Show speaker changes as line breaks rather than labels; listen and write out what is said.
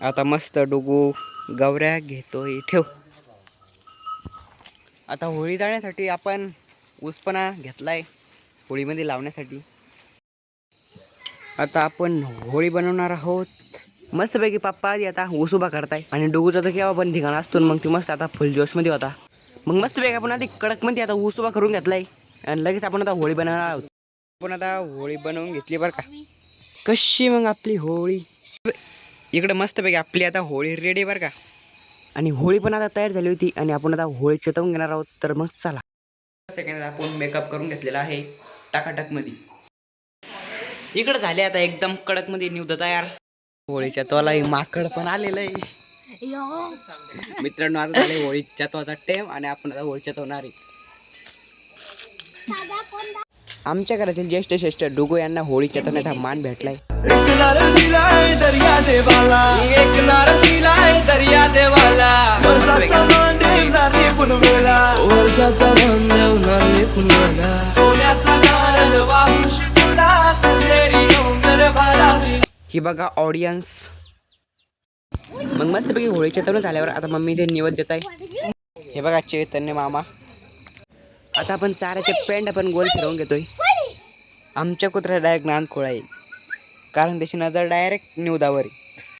आता मस्त डुगू गवऱ्या घेतोय ठेव. आता होळी जाण्यासाठी आपण ऊसपणा घेतलाय होळीमध्ये लावण्यासाठी. आता आपण होळी बनवणार आहोत. मस्तपैकी पप्पा आधी आता ऊस उभा करताय आणि डुगूचा तर केव्हा पण ठिकाण असतो मग ती मस्त आता फुल जोशमध्ये होता. मग मस्तपैकी आपण आधी कडकमध्ये आता ऊस उभा करून घेतलाय आणि लगेच आपण आता होळी बनवणार आहोत. आपण आता होळी बनवून घेतली बरं का. कशी मग आपली होळी इकडे मस्तपैकी आपली आता होळी रेडी बरं का. आणि होळी पण आता तयार झाली होती आणि आपण आता होळी चितवून घेणार आहोत. तर मग चला. सेकंड आपण मेकअप करून घेतलेला आहे टाकाटकमध्ये. इकडे झाले आता एकदम कडकमध्ये निवड तयार. होळीच्या तोला माकड पण आलेलं आहे. मित्रांनो आता झाले होळीच्या तोचा टेम आणि आपण आता होळीच्या तोणार आहे. आमच्या घरातील ज्येष्ठ श्रेष्ठ डुगू यांना होळी चेतवण्याचा मान भेटलाय. ही बघा ऑडियन्स. मग मस्तपैकी होळी चेतवणं झाल्यावर आता मम्मी ते निवड देत आहे. हे बघा चैतन्य मामा. आता आपण चाऱ्याचे पेंड आपण गोल फिरवून घेतोय. आमच्या कुत्र्याला डायरेक्ट नांद खोळा आहे कारण त्याची नजर डायरेक्ट निवदावर आहे.